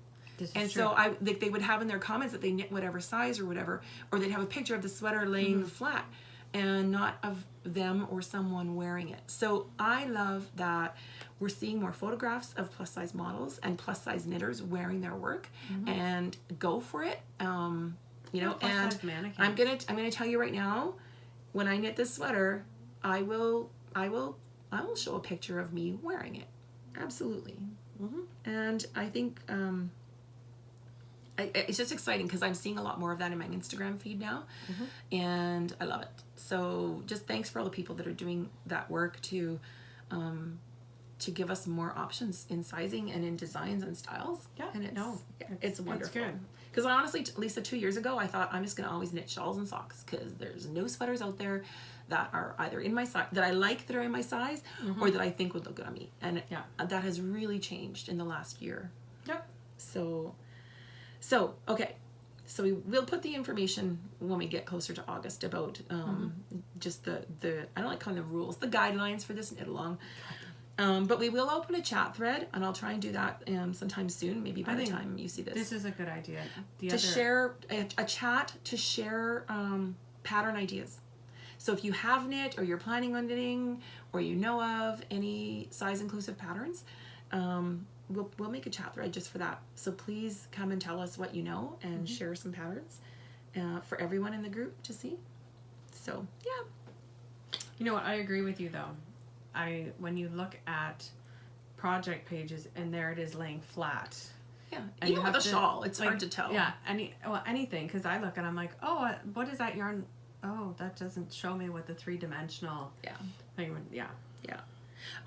And so they would have in their comments that they knit whatever size or whatever, or they'd have a picture of the sweater laying flat and not of them or someone wearing it. So I love that we're seeing more photographs of plus size models and plus size knitters wearing their work, and go for it. You know, and I'm gonna tell you right now, when I knit this sweater, I will show a picture of me wearing it. Absolutely. And I think it's just exciting because I'm seeing a lot more of that in my Instagram feed now, and I love it. So just thanks for all the people that are doing that work to give us more options in sizing and in designs and styles. And it's wonderful. Because honestly, Lisa, 2 years ago, I thought I'm just going to always knit shawls and socks, because there's no sweaters out there that are either in my size, that I like, that are in my size, or that I think would look good on me. And that has really changed in the last year. So okay. So we'll put the information when we get closer to August about just the I don't like calling them rules, the guidelines for this knit along. But we will open a chat thread, and I'll try and do that sometime soon, maybe by the time you see this. This is a good idea. Share a chat to share pattern ideas. So if you have knit, or you're planning on knitting, or you know of any size inclusive patterns, we'll make a chat thread just for that. So please come and tell us what you know, and share some patterns for everyone in the group to see. So you know what, I agree with you though. When you look at project pages and there it is laying flat. And even with a shawl, it's hard to tell. Anything, because I look and I'm like, oh, what is that yarn? Oh, that doesn't show me what the 3-dimensional thing would.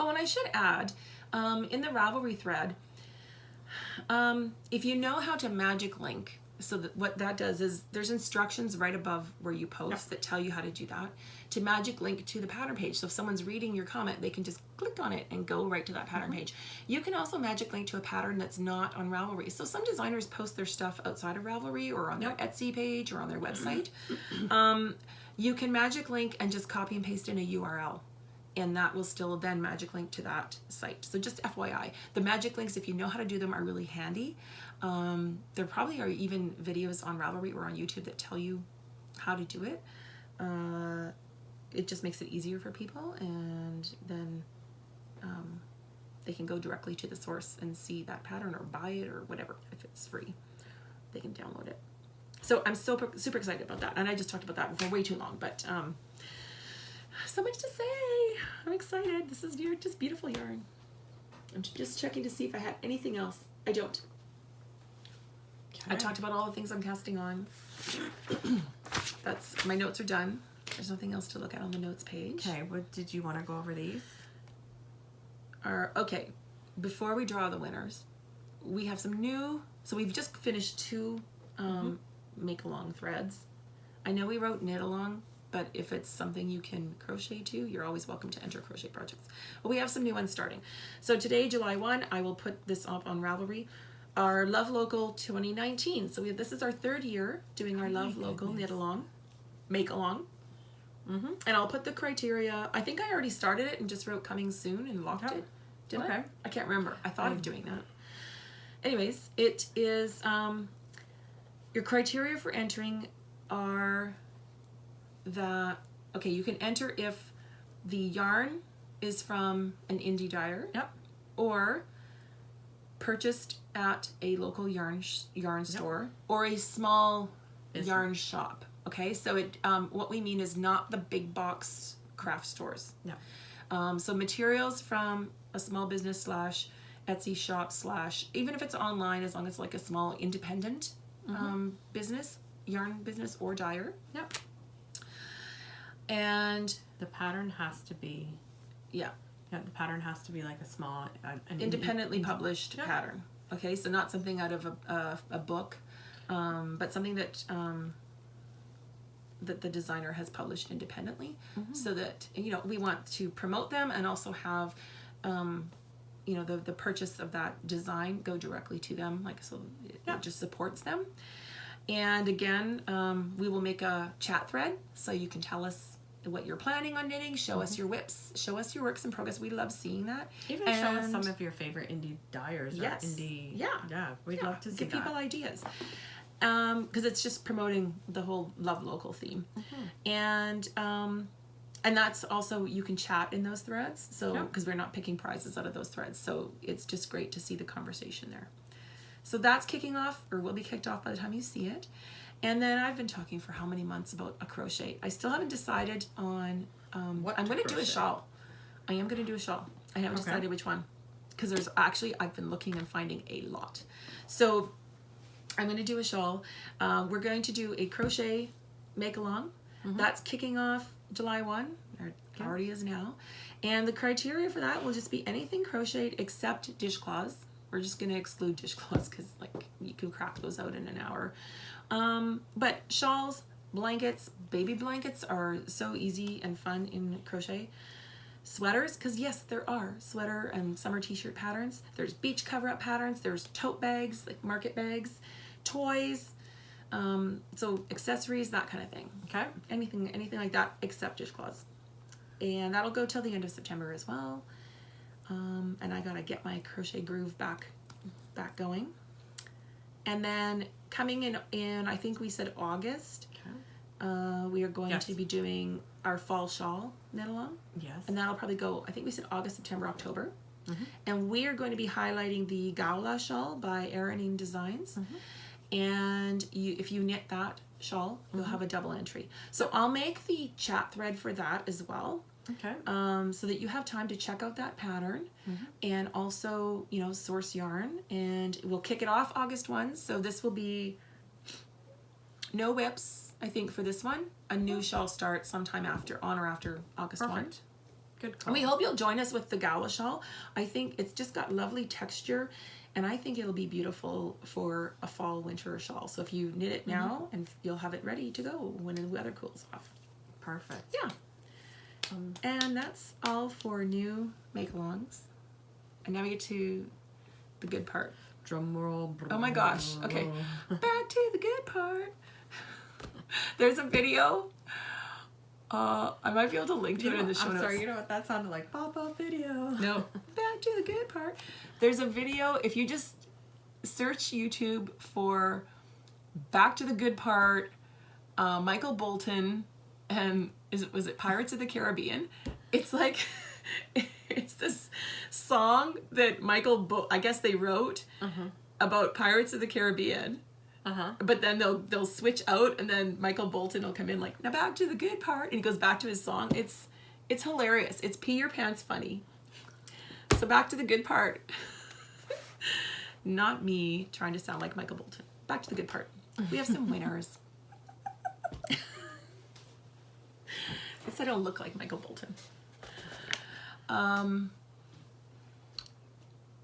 Oh, and I should add, in the Ravelry thread, if you know how to magic link, so that what that does is there's instructions right above where you post that tell you how to do that, to magic link to the pattern page. So if someone's reading your comment, they can just click on it and go right to that pattern page. You can also magic link to a pattern that's not on Ravelry. So some designers post their stuff outside of Ravelry, or on their Etsy page, or on their website. You can magic link and just copy and paste in a URL, and that will still then magic link to that site. So just FYI, the magic links, if you know how to do them, are really handy. There probably are even videos on Ravelry or on YouTube that tell you how to do it. It just makes it easier for people, and then they can go directly to the source and see that pattern, or buy it, or whatever. If it's free, they can download it. So I'm super excited about that, and I just talked about that for way too long, but so much to say. I'm excited. This is just beautiful yarn. I'm just checking to see if I had anything else. I don't. I talked about all the things I'm casting on. My notes are done. There's nothing else to look at on the notes page. Okay, what did you want to go over these? Okay, before we draw the winners, we have some new, so we've just finished 2 make along threads. I know we wrote knit along, but if it's something you can crochet to, you're always welcome to enter crochet projects. But we have some new ones starting. So today, July 1, I will put this up on Ravelry, our Love Local 2019. So this is our 3rd year doing our Love Local knit along. make along. And I'll put the criteria. I think I already started it and just wrote coming soon and locked it. Did I? I can't remember. I thought of doing that. Anyways, it is your criteria for entering are that, okay, you can enter if the yarn is from an indie dyer. Or purchased at a local yarn store or a small yarn shop. Okay, so it what we mean is not the big box craft stores. So materials from a small business / Etsy shop / even if it's online, as long as like a small independent business, yarn business or dyer. And the pattern has to be the pattern has to be like a small an independently published pattern. Okay, so not something out of a book, but something that that the designer has published independently, so that, you know, we want to promote them and also have you know, the purchase of that design go directly to them, like, so it just supports them. And again, we will make a chat thread so you can tell us what you're planning on knitting, show us your whips, show us your works in progress. We love seeing that. Even show us some of your favorite indie dyers or indie. We'd love to see give people ideas. Because it's just promoting the whole love local theme. And that's also, you can chat in those threads, so because we're not picking prizes out of those threads, so it's just great to see the conversation there. So that's kicking off, or will be kicked off by the time you see it. And then I've been talking for how many months about a crochet. I still haven't decided on what I'm going to do a shawl. I am going to do a shawl. I haven't decided which one, because there's actually, I've been looking and finding a lot. So I'm going to do a shawl. We're going to do a crochet make along. That's kicking off July 1, or it already is now. And the criteria for that will just be anything crocheted except dishcloths. We're just going to exclude dishcloths because, like, you can craft those out in an hour. But shawls, blankets, baby blankets are so easy and fun in crochet. Sweaters, because yes, there are sweater and summer t-shirt patterns. There's beach cover-up patterns. There's tote bags, like market bags, toys, so accessories, that kind of thing. Okay, anything like that except dishcloths. And that'll go till the end of September as well. And I gotta get my crochet groove back going. And then coming in I think we said August, we are going to be doing our fall shawl knit along. And that'll probably go, I think we said August, September, October. And we are going to be highlighting the Gowla shawl by Erin Designs. And if you knit that shawl, you'll have a double entry. So I'll make the chat thread for that as well. So that you have time to check out that pattern and also, you know, source yarn. And we'll kick it off August 1. So this will be no whips, I think, for this one. A new shawl starts sometime on or after August 1. Good call. And we hope you'll join us with the Gowla shawl. I think it's just got lovely texture, and I think it'll be beautiful for a fall, winter shawl. So if you knit it now, and you'll have it ready to go when the weather cools off. Perfect. Yeah. And that's all for new make-alongs. And now we get to the good part. Drum roll. Oh my gosh. Okay. Back to the good part. There's a video. I might be able to link to it in the show notes. Sorry, you know what? That sounded like pop-up video. No. Back to the good part. There's a video. If you just search YouTube for Back to the Good Part, Michael Bolton, and was it Pirates of the Caribbean? It's like, it's this song that I guess they wrote about Pirates of the Caribbean. But then they'll switch out, and then Michael Bolton will come in like, now back to the good part, and he goes back to his song. It's hilarious. It's pee your pants funny. So back to the good part. Not me trying to sound like Michael Bolton. Back to the good part. We have some winners. I guess I don't look like Michael Bolton.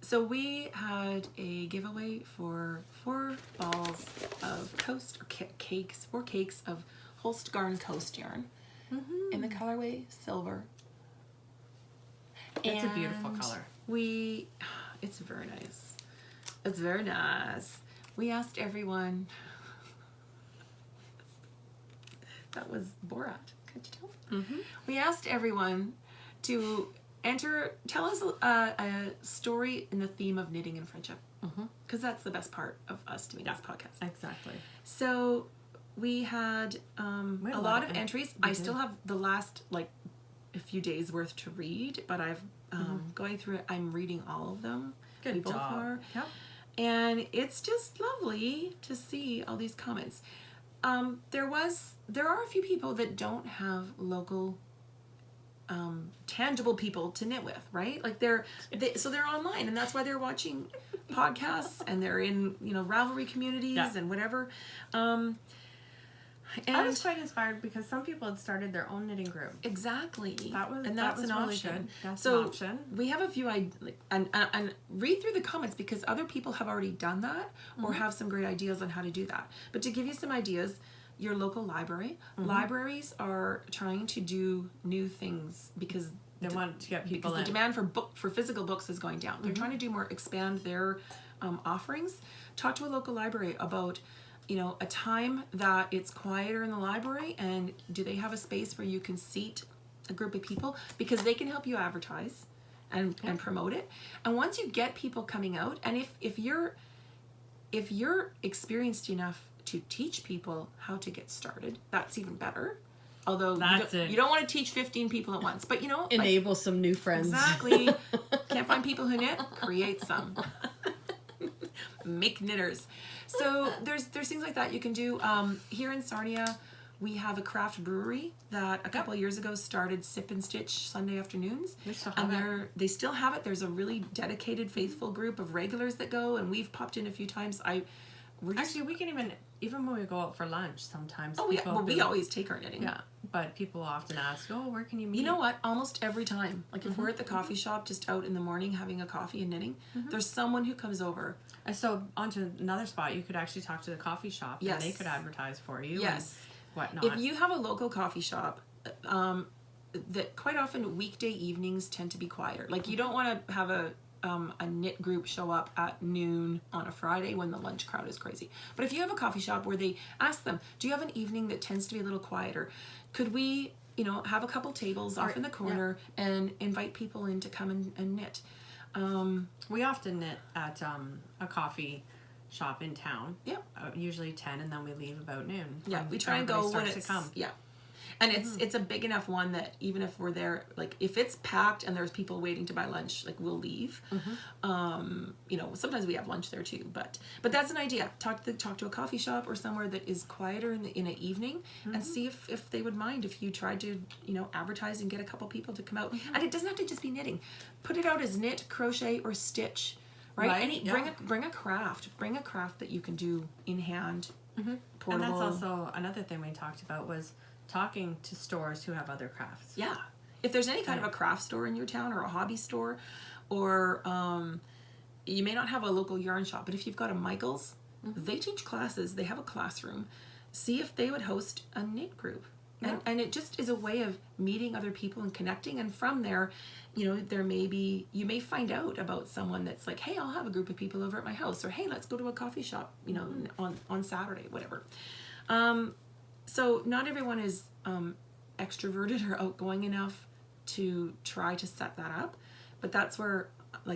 So we had a giveaway for 4 balls of Coast, or cakes, 4 cakes of Holst Garn Coast yarn in the colorway silver. It's a beautiful color. It's very nice. It's very nice. We asked everyone That was Borat. Could you tell? We asked everyone to tell us a story in the theme of knitting and friendship. Because that's the best part of us doing this podcast. Exactly. So we had a lot of entries. I still have the last a few days worth to read, but I've going through it. I'm reading all of them. Good we both job. are. Yep. And it's just lovely to see all these comments. There are a few people that don't have local tangible people to knit with, right? Like they're online, and that's why they're watching podcasts, and they're in Ravelry communities and whatever. And I was quite inspired because some people had started their own knitting group. Exactly. That's an really option. Good. That's an option. We have a few and read through the comments because other people have already done that or have some great ideas on how to do that. But to give you some ideas, your local library. Libraries are trying to do new things because they want to get people in. The demand for physical books is going down. They're trying to do expand their offerings. Talk to a local library about a time that it's quieter in the library, and do they have a space where you can seat a group of people, because they can help you advertise and promote it. And once you get people coming out, and if you're experienced enough to teach people how to get started, that's even better. Although you don't want to teach 15 people at once, but enable some new friends. Exactly. Can't find people who knit? Create some. Make knitters. So there's things like that you can do. Here in Sarnia, we have a craft brewery that a couple of years ago started Sip and Stitch Sunday afternoons. They still have it. There's a really dedicated, faithful group of regulars that go, and we've popped in a few times. We can even when we go out for lunch sometimes. We always take our knitting. Yeah, but people often ask, where can you meet? You know what? Almost every time, if we're at the coffee shop just out in the morning having a coffee and knitting, there's someone who comes over. And so onto another spot, you could actually talk to the coffee shop, and they could advertise for you. Yes. And whatnot. If you have a local coffee shop, that quite often weekday evenings tend to be quieter. Like you don't want to have a knit group show up at noon on a Friday when the lunch crowd is crazy. But if you have a coffee shop where they ask them, do you have an evening that tends to be a little quieter? Could we, have a couple tables off in the corner and invite people in to come and knit? We often knit at a coffee shop in town. Yeah. Usually 10, and then we leave about noon. Yeah, we try and go when it's and it's a big enough one that even if we're there, if it's packed and there's people waiting to buy lunch, we'll leave. Sometimes we have lunch there too, but that's an idea. Talk to a coffee shop or somewhere that is quieter in an evening, and see if they would mind if you tried to advertise and get a couple people to come out. And it doesn't have to just be knitting. Put it out as knit, crochet, or stitch. Right? Bring a craft that you can do in hand. Portable. And that's also another thing we talked about was talking to stores who have other crafts. Yeah. If there's any kind of a craft store in your town or a hobby store, or you may not have a local yarn shop, but if you've got a Michael's, they teach classes, they have a classroom. See if they would host a knit group. And it just is a way of meeting other people and connecting, and from there, you may find out about someone that's like, hey, I'll have a group of people over at my house, or hey, let's go to a coffee shop, on Saturday, whatever. So not everyone is extroverted or outgoing enough to try to set that up, but that's where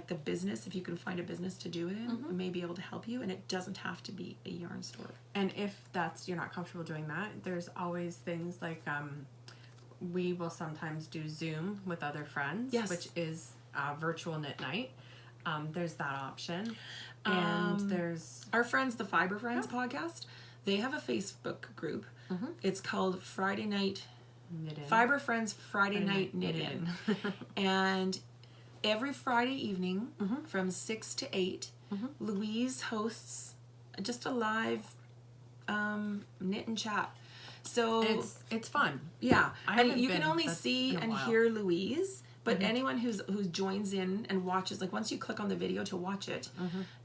the business, if you can find a business to do it in, may be able to help you, and it doesn't have to be a yarn store. And if you're not comfortable doing that, there's always things like we will sometimes do Zoom with other friends, which is virtual knit night. There's that option, and there's our friends, the Fiber Friends podcast. They have a Facebook group. It's called Friday Night Knit-In. Fiber Friends Friday Night Knit-In. And every Friday evening from 6 to 8, Louise hosts just a live knit and chat. So it's fun. Yeah. And you can only see and hear Louise, but anyone who joins in and watches, once you click on the video to watch it,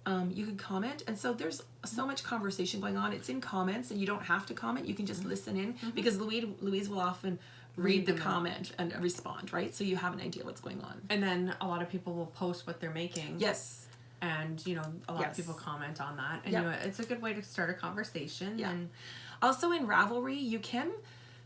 you can comment. And so there's so much conversation going on. It's in comments, and you don't have to comment. You can just listen in, because Louise will often read the comment and respond, right? So you have an idea what's going on. And then a lot of people will post what they're making. Yes. And, a lot of people comment on that. And, it's a good way to start a conversation. Yeah. And also in Ravelry, you can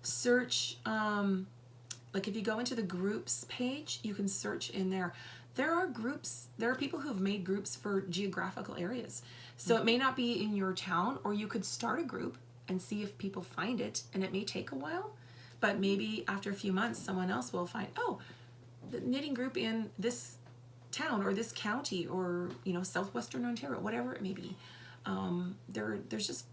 search, like if you go into the groups page, you can search in there. There are groups, there are people who have made groups for geographical areas. So it may not be in your town, or you could start a group and see if people find it, and it may take a while, but maybe after a few months, someone else will find, oh, the knitting group in this town or this county, or, you know, southwestern Ontario, whatever it may be. There's just,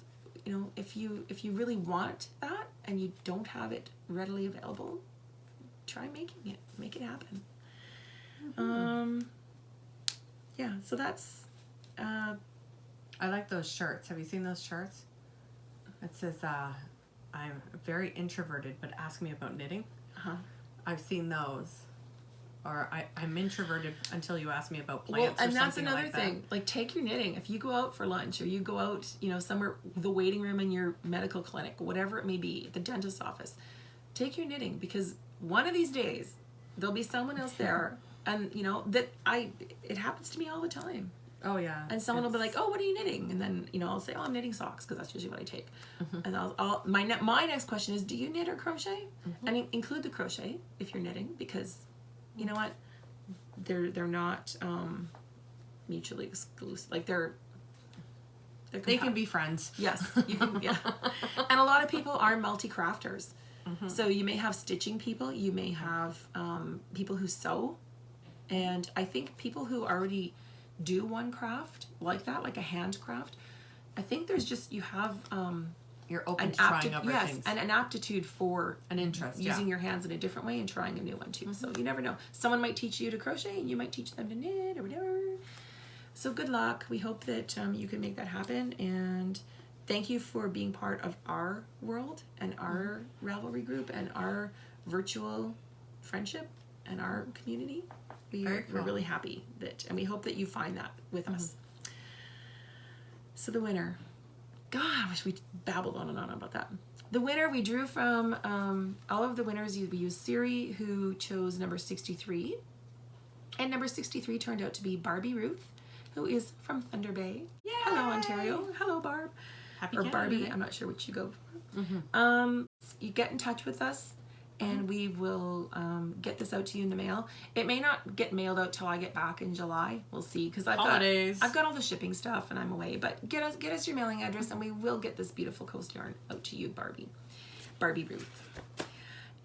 you know, if you really want that and you don't have it readily available, try making it, make it happen. Yeah, so that's I like those shirts. Have you seen those shirts? It says I'm very introverted, but ask me about knitting. I've seen those. Or I'm introverted until you ask me about plants. Well, and or that's something another like thing. that. Like, take your knitting. If you go out for lunch, or you go out, you know, somewhere, the waiting room in your medical clinic, whatever it may be, the dentist's office, take your knitting, because one of these days there'll be someone else there, and you know it happens to me all the time. Oh yeah. And someone will be like, "Oh, what are you knitting?" And then, you know, I'll say, "Oh, I'm knitting socks," because that's usually what I take. And my next question is, do you knit or crochet? And include the crochet if you're knitting, because you know what, they're not mutually exclusive. Like they can be friends. Yes, you can. Yeah. And a lot of people are multi-crafters. So you may have stitching people, you may have people who sew, and I think people who already do one craft like that, like a handcraft, I think there's just, you have you're open to trying other things. and an aptitude for an interest, using your hands in a different way and trying a new one too. So you never know. Someone might teach you to crochet, and you might teach them to knit or whatever. So good luck. We hope that you can make that happen, and thank you for being part of our world and our Ravelry group and our virtual friendship and our community. We're really happy that, and we hope that you find that with us. So the winner. God, I wish we babbled on and on about that. The winner, we drew from all of the winners. We used Siri, who chose number 63. And number 63 turned out to be Barbie Ruth, who is from Thunder Bay. Yay! Hello, Ontario. Hello, Barb. Happy or Canada Barbie. Day. I'm not sure which you go for. You get in touch with us, and we will get this out to you in the mail. It may not get mailed out till I get back in July. We'll see, because I've got all the shipping stuff and I'm away. But get us your mailing address, and we will get this beautiful coast yarn out to you, Barbie Ruth.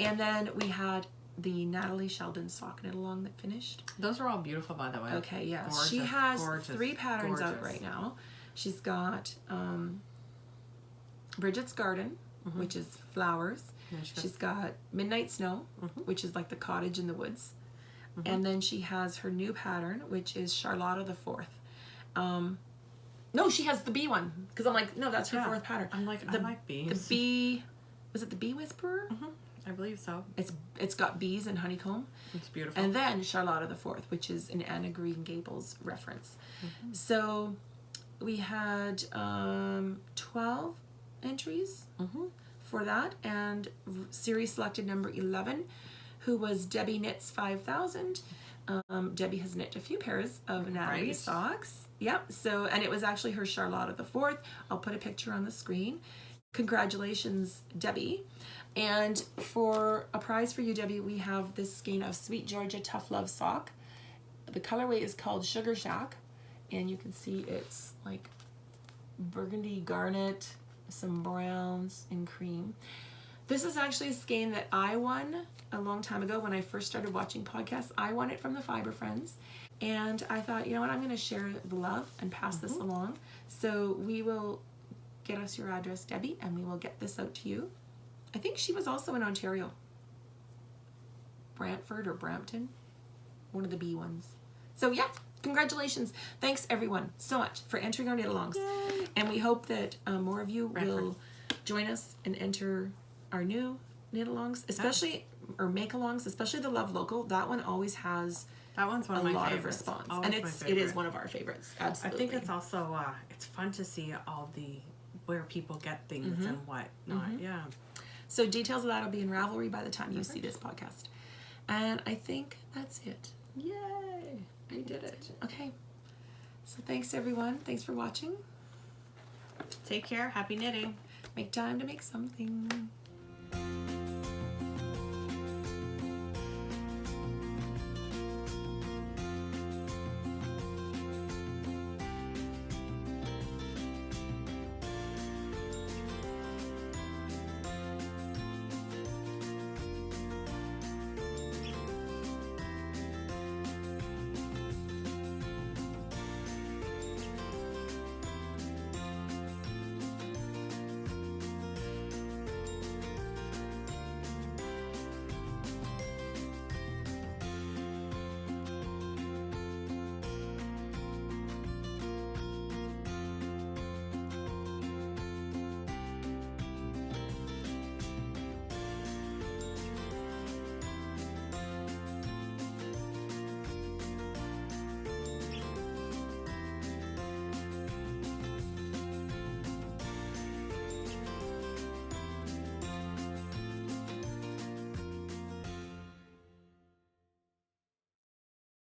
And then we had the Natalie Sheldon sock knit along that finished. Those are all beautiful, by the way. Okay, yeah. Gorgeous, She has gorgeous, 3 patterns out gorgeous. right now. She's got Bridget's Garden, which is flowers. Yeah, She's got Midnight Snow, which is like the cottage in the woods. And then she has her new pattern, which is Charlotta the Fourth. No, she has the bee one, because I'm like, no, that's her 4th pattern. I'm like, I like bees. The bee, was it the Bee Whisperer? I believe so. It's got bees and honeycomb. It's beautiful. And then Charlotta the Fourth, which is an Anna Green Gables reference. So we had 12 entries for that, and Siri selected number 11, who was Debbie Knits 5000. Debbie has knit a few pairs of Natalie socks. Yep. So, and it was actually her Charlotta the Fourth. I'll put a picture on the screen. Congratulations, Debbie. And for a prize for you, Debbie, we have this skein of Sweet Georgia Tough Love sock. The colorway is called Sugar Shack, and you can see it's like burgundy garnet, some browns, and cream. This is actually a skein that I won a long time ago when I first started watching podcasts. I won it from the Fiber Friends, and I thought, you know what, I'm going to share the love and pass this along. So we will get us your address, Debbie, and we will get this out to you. I think she was also in Ontario. Brantford or Brampton, one of the B ones. So yeah, congratulations. Thanks everyone so much for entering our knit-alongs. Yay. And we hope that more of you will join us and enter our new knit-alongs, especially, or make-alongs, especially the Love Local. That one always has that one's one of my a lot favorites. of response. Always And it is one of our favorites. Absolutely. I think it's also, it's fun to see all the, where people get things and what not. Yeah. So details of that will be in Ravelry by the time you see this podcast. And I think that's it. Yay! We did it. Okay. So thanks everyone. Thanks for watching. Take care. Happy knitting. Make time to make something.